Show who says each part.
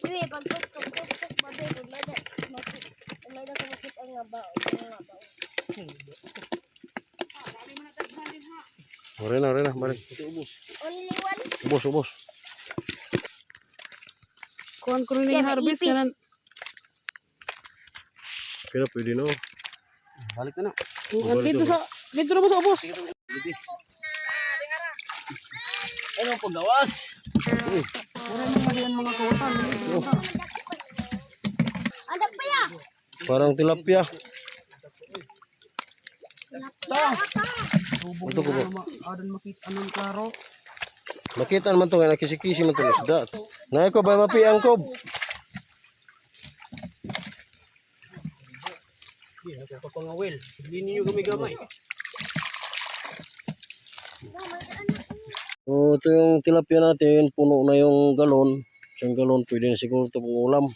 Speaker 1: Uy, pag tuk-tuk-tuk-tuk, babe, paglada ko makita ang ngabaw.
Speaker 2: Ore na, balik.
Speaker 1: Only one?
Speaker 2: Ubos.
Speaker 3: Kuhan ko rin yung harvest ka na.
Speaker 2: Kaya pwede no.
Speaker 4: Balik na.
Speaker 3: Dito na mo sa ubos.
Speaker 4: Ano paggawas?
Speaker 3: Wala na pa yan mga kawasan.
Speaker 1: Ada pa ya?
Speaker 2: Parang tilapia.
Speaker 3: Ito ko ba? Adan makita anong klaro.
Speaker 2: Makita naman to nga nakisi-kisi man to ng isda. Nay ko ba mapiang ko?
Speaker 4: Ako pangawil. Sabihin niyo gamay-gamay.
Speaker 2: So ito yung tilapia natin, puno na yung galon. Isang galon pwede na siguro ito pang ulam.